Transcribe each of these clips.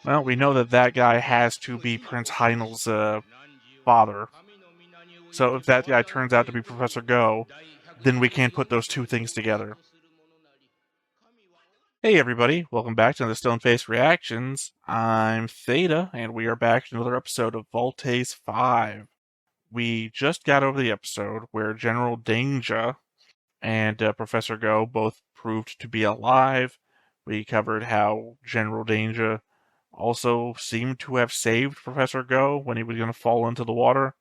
Well, we know that that guy has to be Prince Heinel's father. So if that guy turns out to be Professor Gou, then we can put those two things together. Hey everybody, welcome back to the Stone Face Reactions. I'm Theta, and we are back to another episode of Voltes 5. We just got over the episode where General Danger and Professor Gou both proved to be alive. We covered how General Danger also seemed to have saved Professor Gou when he was going to fall into the water.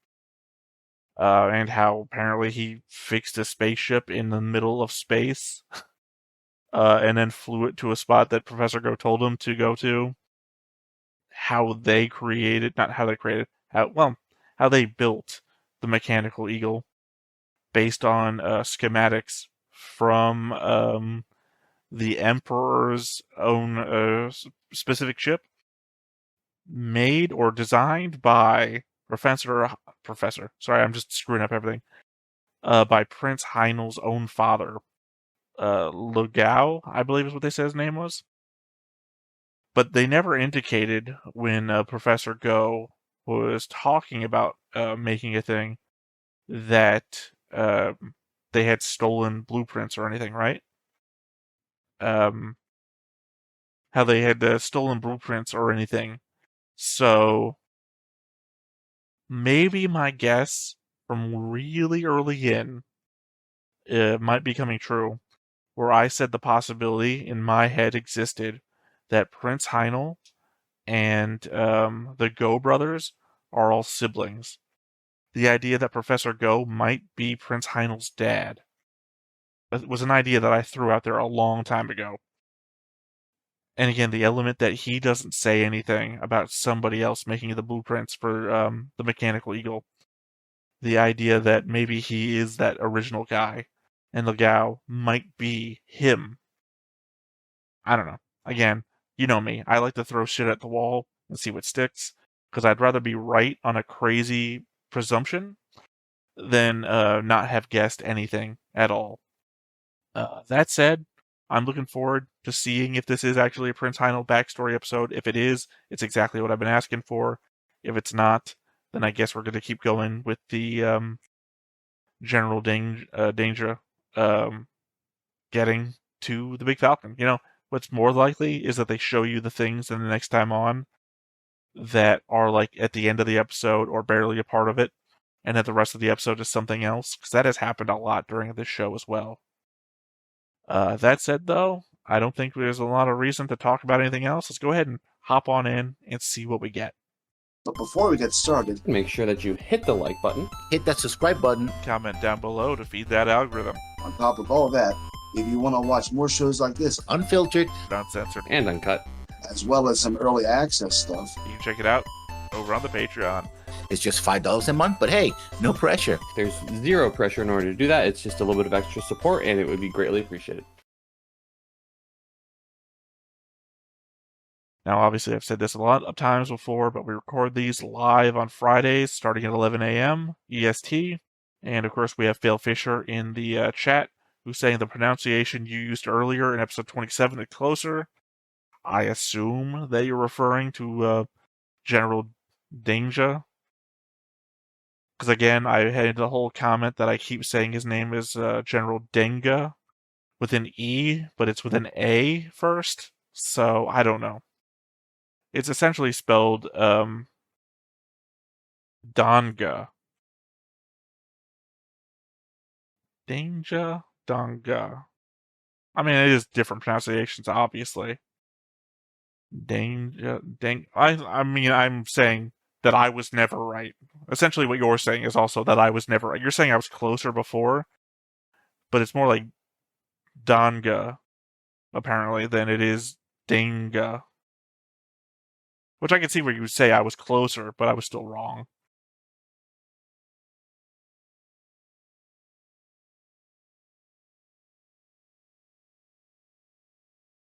And how apparently he fixed a spaceship in the middle of space and then flew it to a spot that Professor Gou told him to go to. How they created, not how they created, how they built the mechanical eagle based on schematics from the Emperor's own specific ship, made or designed by Professor. Sorry, I'm just screwing up everything. By Prince Heinel's own father, Gou, I believe is what they said his name was. But they never indicated when Professor Gou was talking about making a thing that they had stolen blueprints or anything, right? How they had stolen blueprints or anything. So maybe my guess from really early in might be coming true, where I said the possibility in my head existed that Prince Heinel and the Gou brothers are all siblings. The idea that Professor Gou might be Prince Heinel's dad was an idea that I threw out there a long time ago. And again, the element that he doesn't say anything about somebody else making the blueprints for the mechanical eagle. The idea that maybe he is that original guy, and the Gou might be him. I don't know. Again, you know me. I like to throw shit at the wall and see what sticks, because I'd rather be right on a crazy presumption than not have guessed anything at all. That said, I'm looking forward to seeing if this is actually a Prince Heinel backstory episode. If it is, it's exactly what I've been asking for. If it's not, then I guess we're going to keep going with the General Danger getting to the Big Falcon. You know, what's more likely is that they show you the things in the next time on that are like at the end of the episode or barely a part of it, and that the rest of the episode is something else, because that has happened a lot during this show as well. That said, though, I don't think there's a lot of reason to talk about anything else. Let's go ahead and hop on in and see what we get. But before we get started, make sure that you hit the like button, hit that subscribe button, comment down below to feed that algorithm. On top of all that, if you want to watch more shows like this, unfiltered, uncensored, and uncut, as well as some early access stuff, you can check it out over on the Patreon. It's just $5 a month, but hey, no pressure. There's zero pressure in order to do that. It's just a little bit of extra support, and it would be greatly appreciated. Now, obviously, I've said this a lot of times before, but we record these live on Fridays, starting at 11 a.m. EST. And, of course, we have Phil Fisher in the chat, who's saying the pronunciation you used earlier in episode 27 is closer. I assume that you're referring to General Danger. Because, again, I had the whole comment that I keep saying his name is General Denga with an E, but it's with an A first. So, I don't know. It's essentially spelled Donga. Danger, Donga. I mean, it is different pronunciations, obviously. Danger, I mean, I'm saying that I was never right. Essentially, what you're saying is also that I was never right. You're saying I was closer before, but it's more like Donga, apparently, than it is Danga. Which I can see where you would say I was closer, but I was still wrong.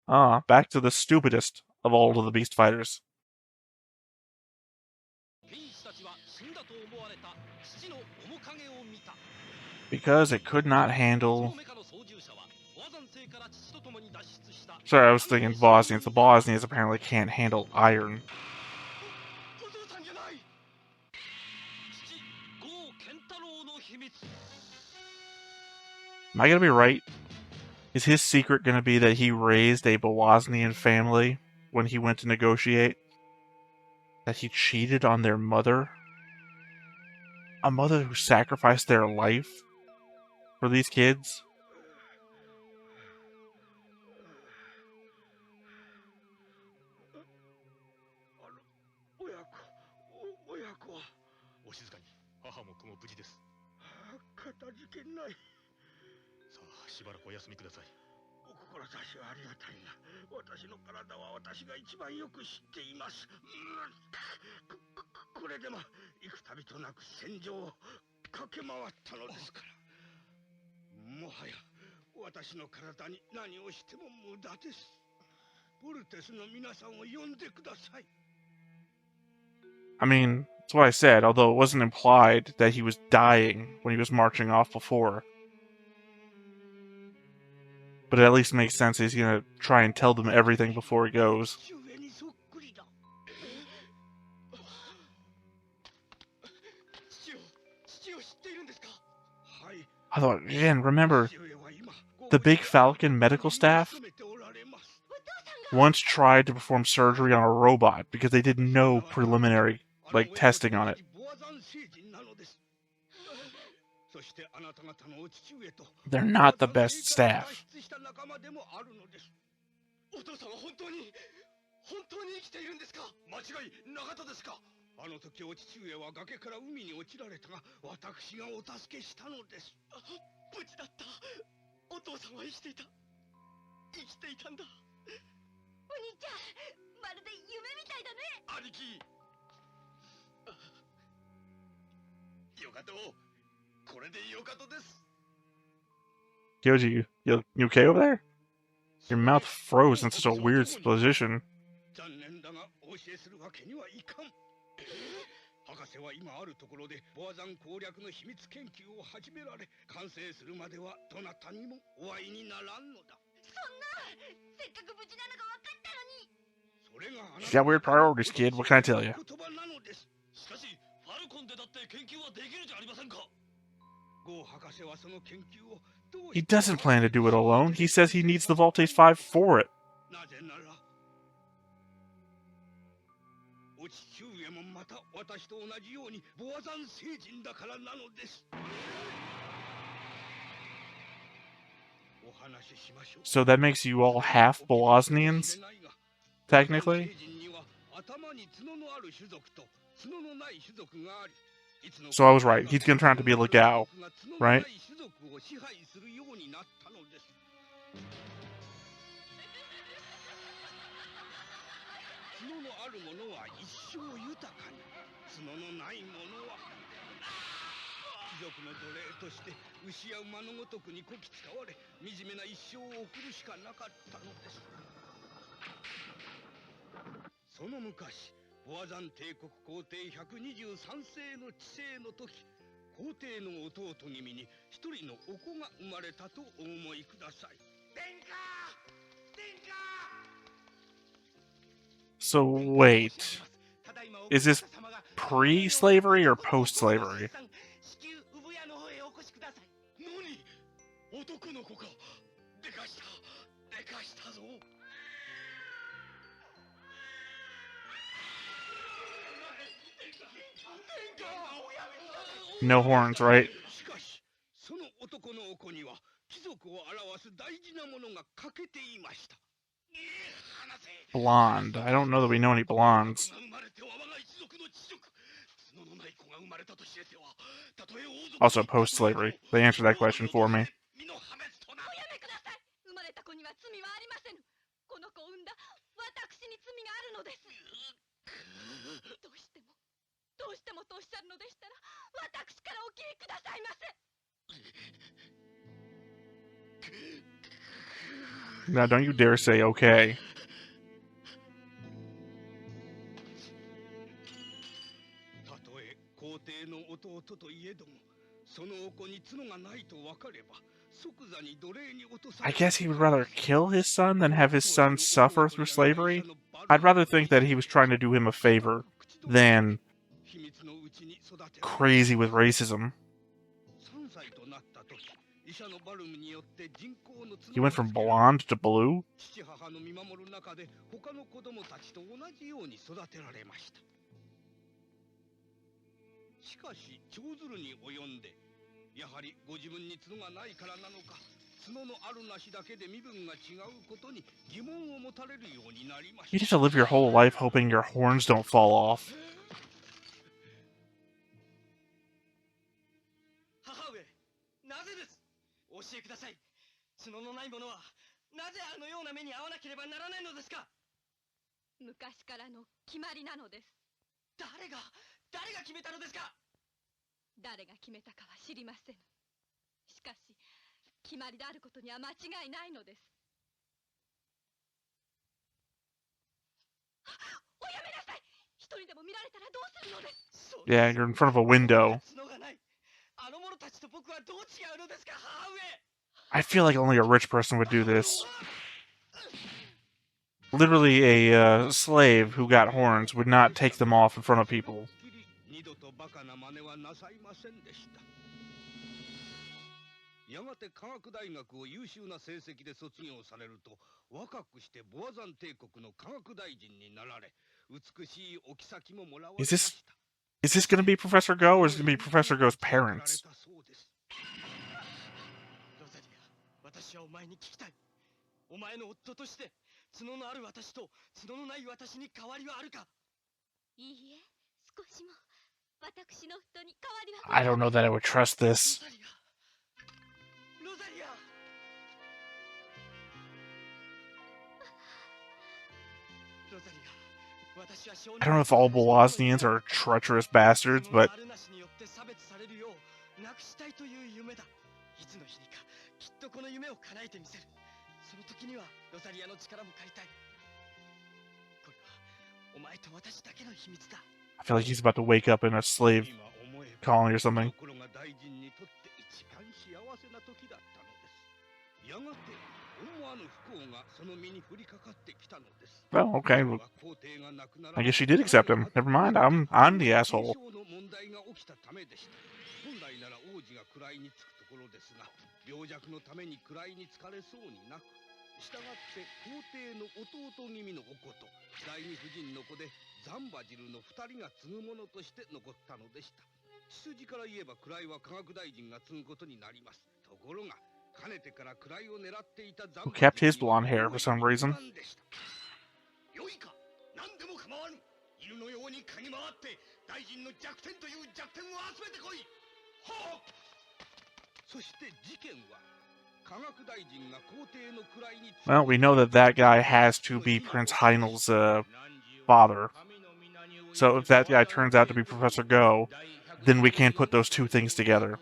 Back to the stupidest of all of the beast fighters. Because it could not handle Sorry, I was thinking Bosnians. The Bosnians apparently can't handle iron. お父さんじゃない。父ゴーケンタロウの秘密。 Am I gonna be right? Is his secret gonna be that he raised a Bosnian family when he went to negotiate? That he cheated on their mother? A mother who sacrificed their life for these kids? 親子はお静かに。母も子も無事です。かたじけない。さあしばらくお休みください。お志はありがたいが、私の体は私が一番よく知っています。これでも幾度となく戦場を駆け回ったのですから。もはや私の体に何をしても無駄です。ボルテスの皆さんを呼んでください。 I mean, that's what I said, although it wasn't implied that he was dying when he was marching off before. But it at least makes sense he's gonna try and tell them everything before he goes. I thought, again, remember, the big Falcon medical staff once tried to perform surgery on a robot because they did no preliminary, testing on it. They're not the best staff. お父さんは本当に生きているんですか？間違いなかったですか？あの時お父上は崖から海に落ちられたが、私がお助けしたのです。無事だった。お父さんは生きていた。生きていたんだ。お兄ちゃん、まるで夢みたいだね。兄貴。よかった。これでよかったです。 Kyoji, you okay over there? Your mouth froze in such a weird position. 残念だがお教えするわけにはいかん。博士は今あるところでボア山攻略の秘密研究を始められ、完成するまではどなたにもお会いにならんのだ。そんな、せっかく無事なのが分かったのに。それがあなた You got weird priorities, kid. What can I tell you? 言葉なのです。しかしファルコンでだって研究はできるじゃありませんか。ゴー博士はその研究を He doesn't plan to do it alone. He says he needs the Voltase 5 for it. なぜならお父上もまた私と同じようにボア山星人だからなのです。お話ししましょう。 So that makes you all half Bosnians, technically? 頭に角のある種族と角のない種族があり、 So I was right. He's gonna try to be Legao, right? 角のあるものは一生豊かに、角のないものは貴族の奴隷として牛や馬のごとくにこき使われ、惨めな一生を送るしかなかったのです。その昔、ボア山帝国皇帝123世の治世の時、皇帝の弟君に一人のお子が生まれたとお思いください。殿下！殿下！ So wait, is this pre-slavery or post-slavery? 男の子か。でかしたぞ。 No horns, right? しかし、その男のお子には貴族を表す大事なものが欠けていました。 Blonde. I don't know that we know any blondes. Also, post-slavery. They answered that question for me. Now, don't you dare say okay. たとえ皇帝の弟といえども、そのお子に角がないと分かれば、I guess he would rather kill his son than have his son suffer through slavery. I'd rather think that he was trying to do him a favor than crazy with racism. He went from blonde to blue? 父母の見守る中で他の子供たちと同じように育てられました。しかし長鶴に及んでやはりご自分に角がないからなのか角のあるなしだけで身分が違うことに疑問を持たれるようになりました。 You just have to live your whole life hoping your horns don't fall off. 母上、なぜです。教えください。角のない者はなぜあのような目に遭わなければならないのですか。昔からの決まりなのです。誰が決めたのですか。誰が決めたかは知りません。しかし決まりであることには間違いないのです。おやめなさい。人にでも見られたらどうするのです。 Yeah, you're in front of a window. 角がない。あの者たちと僕はどう違うのですか、母上。 I feel like only a rich person would do this. Literally, a slave who got horns would not take them off in front of people. 二度とバカな真似はなさいませんでした。やがて科学大学を優秀な成績で卒業されると、若くしてボアザン帝国の科学大臣になられ、美しいお妃ももらわれました。 Is this going to be Professor Gou, or is it going to be Professor Gou's parents? 私はお前に聞きたい。お前の夫として角のある私と角のない私に変わりはあるか。いいえ、少しも私の夫に変わりは。 I don't know that I would trust this. ロザリア。 I don't know if all Bosnians are treacherous bastards, but いつの日にかきっとこの夢を叶えてみせる。その時にはロザリアの力も借りたい。これはお前と私だけの秘密だ。 I feel like he's about to wake up in a slave colony or something. ところが大臣にとって一番幸せな時だったのです。やがて思わぬ不幸がその身に降りかかってきたのです。 Well, okay. I guess she did accept him. Never mind. I'm the asshole. 問題が起きたためでした。本来なら王子が位につくところですが、病弱のために位につかれそうになく、したがって皇帝の弟君のおこと、第二夫人の子でザンバジルの2人が継ぐ者として残ったのでした。血筋から言えば位は科学大臣が継ぐことになります。ところが、かねてから位を狙っていたザン Who バ kept ジル his blonde hair for some reason. よいか、何でも構わぬ。犬のように嗅ぎ回って大臣の弱点という弱点を集めてこい。はあ。そして事件は科学大臣が皇帝の位に。 Well, we know that that guy has to be Prince Heinel's father. So if that guy turns out to be Professor Gou, then we can't put those two things together.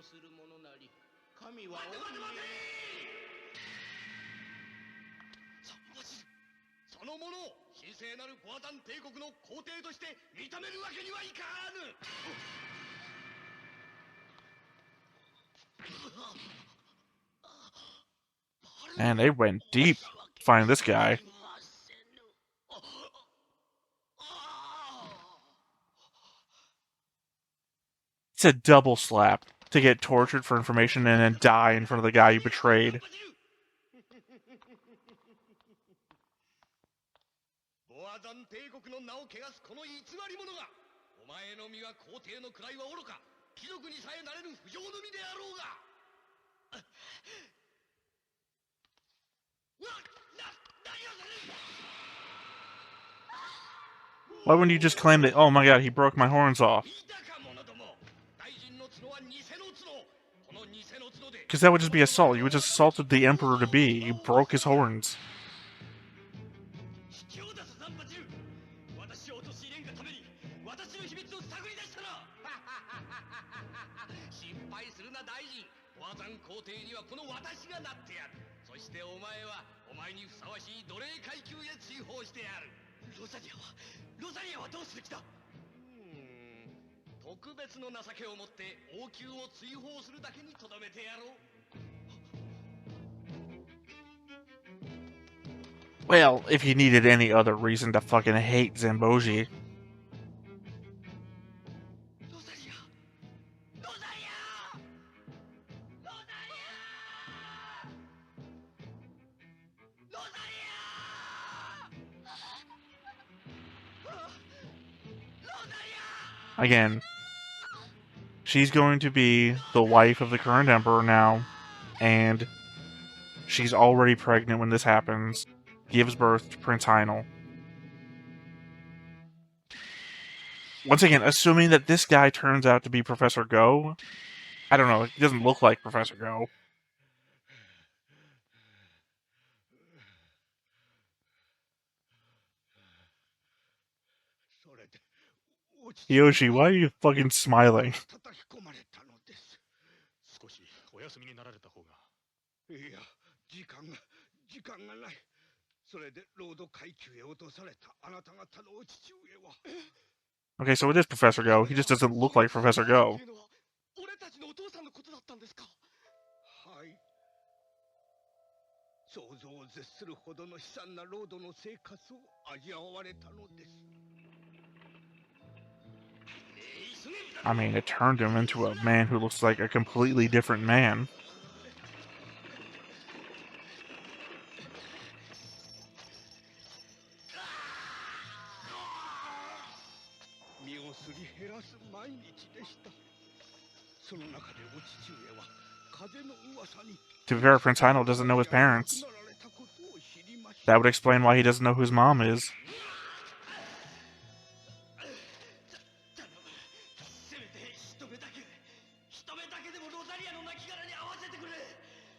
そのものを神聖なるボアザン帝国の皇帝として認めるわけにはいかぬ。 Man, they went deep finding this guy. It's a double slap to get tortured for information and then die in front of the guy you betrayed. ボアザン帝国の名を汚すこの偽り者が、お前の身は皇帝の位はおろか、貴族にさえなれる不浄の身であろうが。 Why wouldn't you just claim that, oh my god, he broke my horns off? Because that would just be assault. You would just assaulted the Emperor to be. You broke his horns. Well, if you needed any other reason to fucking hate Zamboji. ロザリアロザリアロザリアロザリアロザリア Again, she's going to be the wife of the current emperor now, and she's already pregnant when this happens. Gives birth to Prince Heinel. Once again, assuming that this guy turns out to be Professor Gou. I don't know, he doesn't look like Professor Gou. それでお父上 Yoshi, why are you fucking smiling? 叩き込まれたのです。少しお休みになられた方が。いや、時間がない。それでロード階級へ落とされたあなた方のお父上は。Okay, so it is Professor Gou. He just doesn't look like Professor Gou. 俺たちのお父さんのことだったんですか。はい。想像を絶するほどの悲惨なロードの生活を味わわれたのです。 I mean, it turned him into a man who looks like a completely different man. 身をすり減らす毎日でした。その中でお父上は風の噂に To be fair, Prince Heinel doesn't know his parents. That would explain why he doesn't know who his mom is. せめて一目だけでもロザリアの亡骸に合わせてくれ。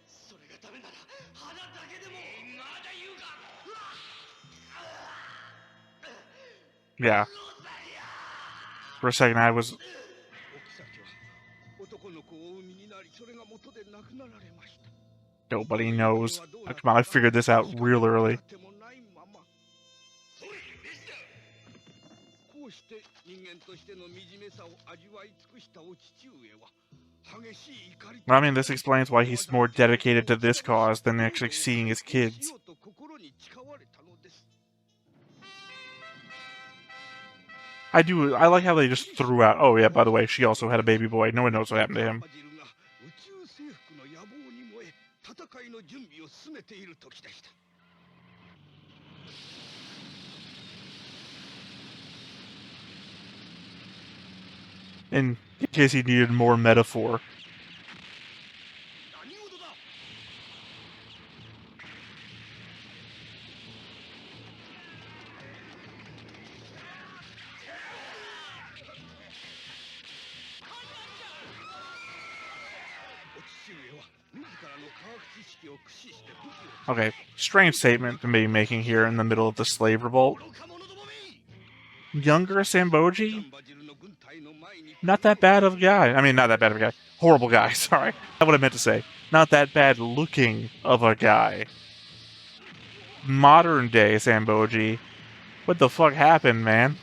それがダメなら花だけでも。まだ言うか。 Yeah. For a second, I was... お妃は男の子をお産みになり、それが元で亡くなられました。 Nobody knows. Come on, I figured this out real early. こうして人間としての惨めさを味わい尽くしたお父上は激しい怒り。 Well, I mean, this explains why he's more dedicated to this cause than actually seeing his kids. I like how they just threw out, oh yeah, by the way, she also had a baby boy. No one knows what happened to him. In case he needed more metaphor. Okay, strange statement to be making here in the middle of the slave revolt. Younger Samboji? Not that bad of a guy. I mean, not that bad of a guy. Horrible guy, sorry. That's what I meant to say. Not that bad looking of a guy. Modern day Samboji. What the fuck happened, man?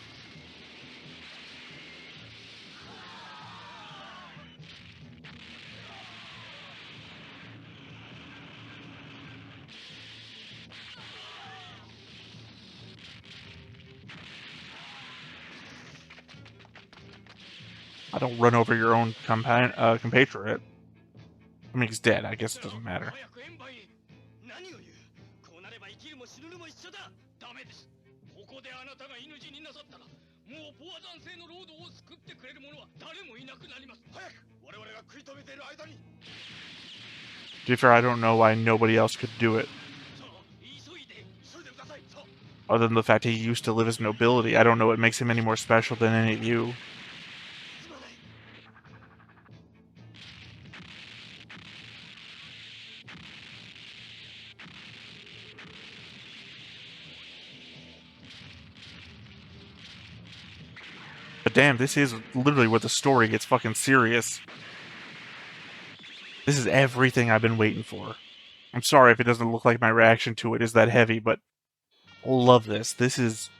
I don't run over your own compatriot. I mean, he's dead. I guess it doesn't matter. To be fair, I don't know why nobody else could do it. Other than the fact he used to live as nobility, I don't know what makes him any more special than any of you. But damn, this is literally where the story gets fucking serious. This is everything I've been waiting for. I'm sorry if it doesn't look like my reaction to it is that heavy, but love this. This is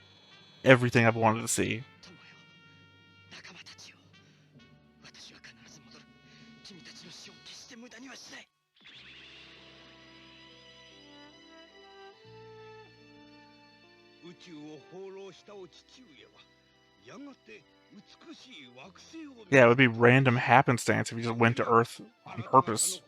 everything I've wanted to see. Yeah, it would be random happenstance if you just went to Earth on purpose.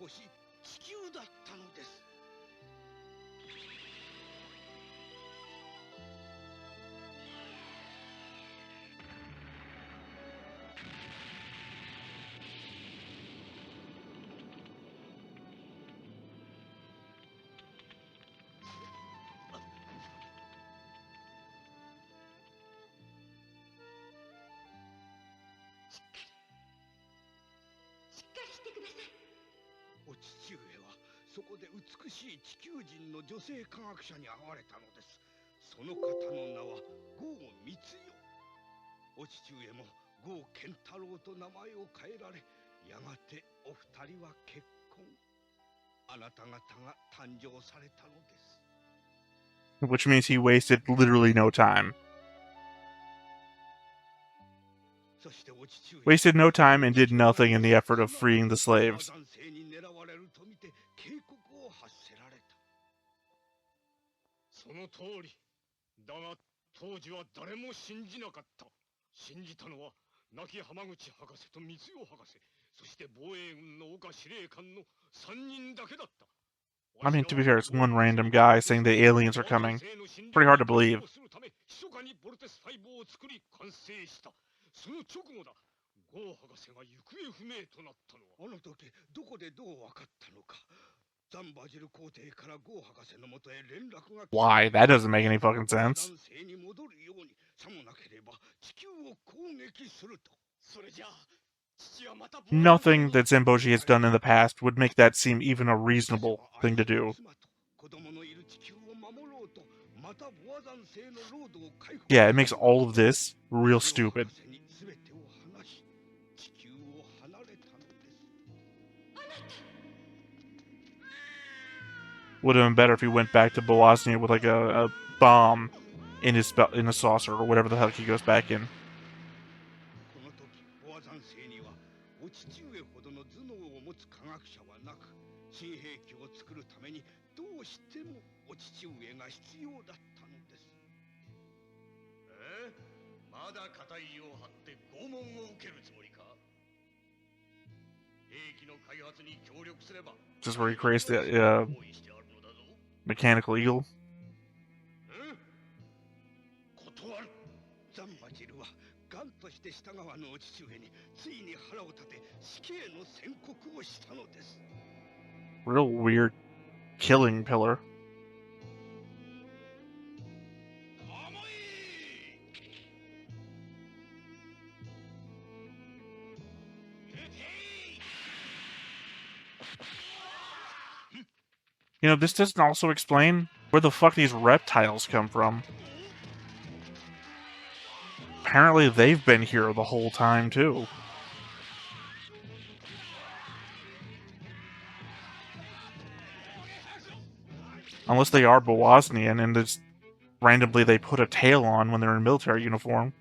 Gou Kentarou と名前を変えられ、やがてお二人は結婚。あなた方が誕生されたのです。 Which means he wasted literally no time. Wasted no time and did nothing in the effort of freeing the slaves. その通り。だが当時は誰も信じなかった。信じたのは亡き浜口博士と光代博士、そして防衛軍の岡司令官の3人だけだった。 I mean, to be fair, it's one random guy saying the aliens are coming. Pretty hard to believe. その直後だ。ゴー博士が行方不明となったのは。あの時どこでどう分かったのか。ザンバジル皇帝からゴー博士のもとへ連絡が。 Why? That doesn't make any fucking sense. 男性に戻るように、さもなければ地球を攻撃すると。それじゃあ。 Nothing that Zenboji has done in the past would make that seem even a reasonable thing to do. Yeah, it makes all of this real stupid. Would have been better if he went back to Bosnia with like a bomb in his saucer or whatever the heck he goes back in. 新兵器を作るためにどうしてもお父上が必要だったのです。まだ固いを張って拷問を受けるつもりか。兵器の開発に協力すれば。Just where he creates the mechanical eagle. 断る。ザンバジルはガンとして従わぬお父上についに腹を立て死刑の宣告をしたのです。 Real weird killing pillar. You know, this doesn't also explain where the fuck these reptiles come from. Apparently they've been here the whole time, too. Unless they are Bosnian and just randomly they put a tail on when they're in military uniform.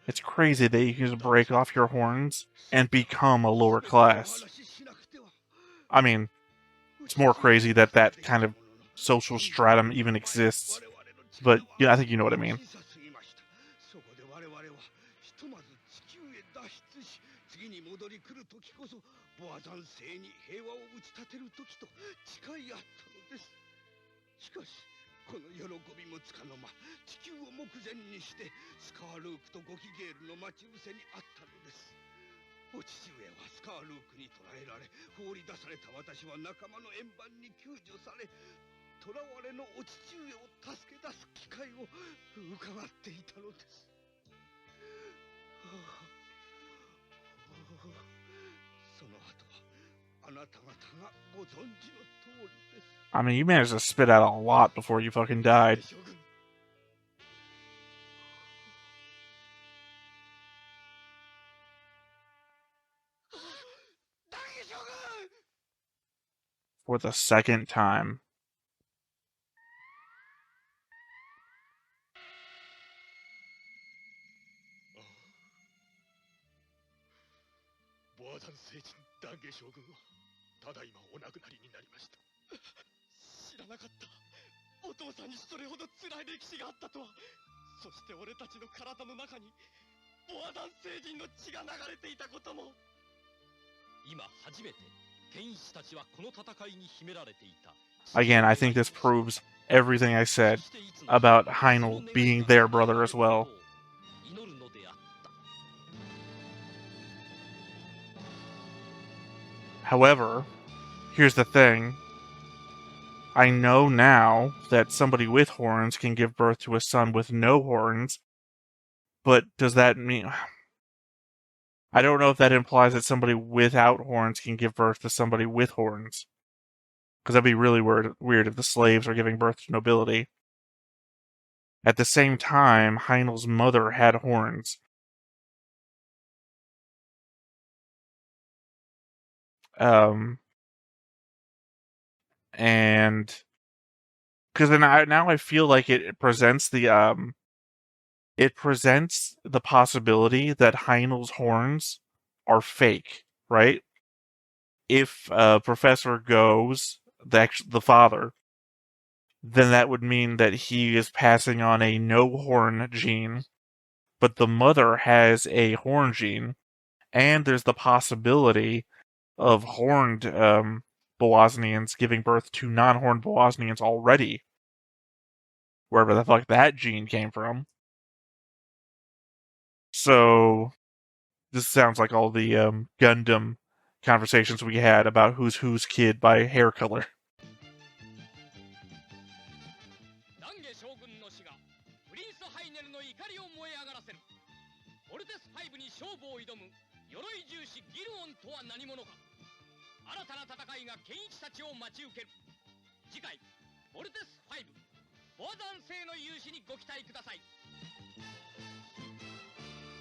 It's crazy that you can just break off your horns and become a lower class. I mean, it's more crazy that that kind of social stratum even exists. But, yeah, I think you know what I mean. I mean, you managed to spit out a lot before you fucking died. For the second time. ボアダン星人ダンゲ将軍はただいまお亡くなりになりました。知らなかった。お父さんにそれほど辛い歴史があったとは。そして俺たちの体の中にボアダン星人の血が流れていたことも。今初めて天使たちはこの戦いに秘められていた。Again, I think this proves everything I said about Heinl being their brother as well. However, here's the thing. I know now that somebody with horns can give birth to a son with no horns, but does that mean... I don't know if that implies that somebody without horns can give birth to somebody with horns. Because that'd be really weird if the slaves are giving birth to nobility. At the same time, Heinl's mother had horns. And because now I feel like it presents the possibility that Heinl's horns are fake, right? If Professor Gou's the father, then that would mean that he is passing on a no horn gene, but the mother has a horn gene, and there's the possibility of horned Bosnians giving birth to non-horned Bosnians already, wherever the fuck that gene came from. So this sounds like all the Gundam conversations we had about who's whose kid by hair color. 新たな戦いがケンイチたちを待ち受ける。次回ボルテス5ボアダン星の勇姿にご期待ください。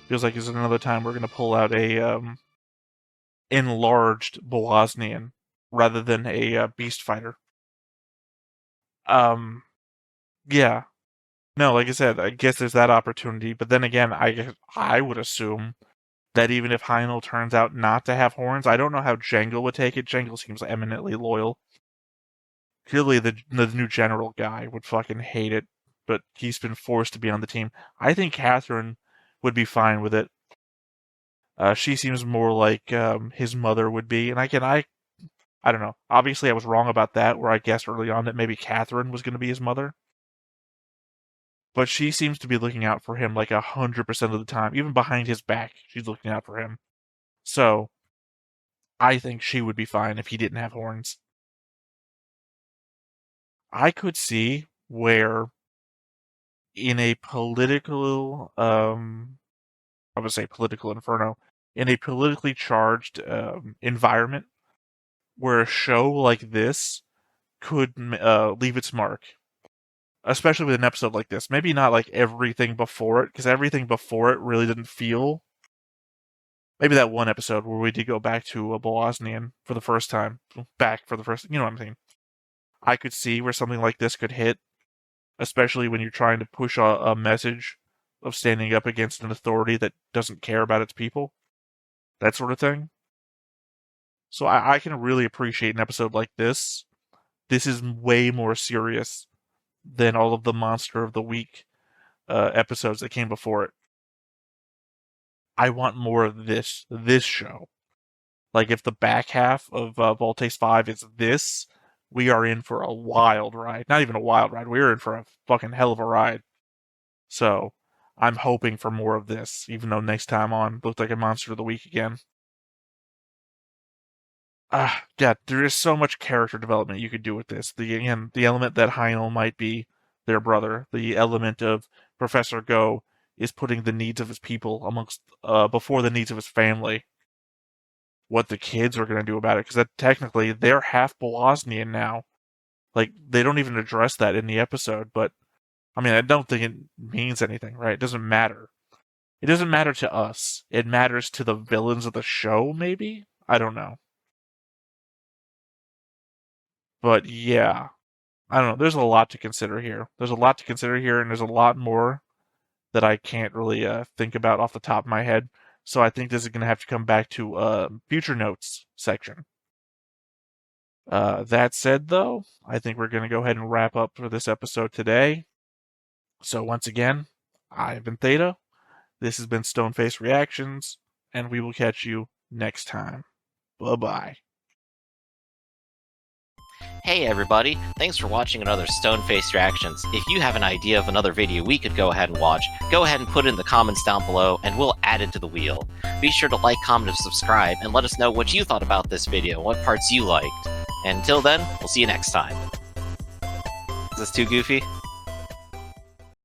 Feels like there's another time we're gonna pull out a enlarged Bosnian rather than a beast fighter. Yeah. No, like I said, I guess there's that opportunity, but then again, I would assume that even if Heinl turns out not to have horns, I don't know how Jango would take it. Jango seems eminently loyal. Clearly, the new general guy would fucking hate it, but he's been forced to be on the team. I think Catherine would be fine with it. She seems more like his mother would be, and I don't know. Obviously, I was wrong about that, where I guessed early on that maybe Catherine was going to be his mother. But she seems to be looking out for him like 100% of the time. Even behind his back, she's looking out for him. So, I think she would be fine if he didn't have horns. I could see where in a political, I would say political inferno, in a politically charged environment, where a show like this could leave its mark. Especially with an episode like this. Maybe not like everything before it, because everything before it really didn't feel... Maybe that one episode where we did go back to a Bosnian for the first time. Back for the first... You know what I'm saying. I could see where something like this could hit, especially when you're trying to push a message of standing up against an authority that doesn't care about its people. That sort of thing. So I can really appreciate an episode like this. This is way more serious than all of the Monster of the Week episodes that came before it. I want more of this show. Like, if the back half of Voltes 5 is this, we are in for a wild ride. Not even a wild ride, we're in for a fucking hell of a ride. So, I'm hoping for more of this, even though next time on looked like a Monster of the Week again. Yeah, there is so much character development you could do with this. The element that Heinl might be their brother, the element of Professor Gou is putting the needs of his people before the needs of his family. What the kids are going to do about it, because technically they're half Bosnian now. Like, they don't even address that in the episode, but I mean, I don't think it means anything, right? It doesn't matter. It doesn't matter to us. It matters to the villains of the show, maybe? I don't know. But yeah, I don't know. There's a lot to consider here. There's a lot to consider here, and there's a lot more that I can't really think about off the top of my head. So I think this is going to have to come back to future notes section. That said, though, I think we're going to go ahead and wrap up for this episode today. So once again, I've been Theta. This has been Stoneface Reactions, and we will catch you next time. Bye-bye. Hey everybody, thanks for watching another Stone-Faced Reactions. If you have an idea of another video we could go ahead and watch, go ahead and put it in the comments down below and we'll add it to the wheel. Be sure to like, comment, and subscribe, and let us know what you thought about this video and what parts you liked. And until then, we'll see you next time. Is this too goofy?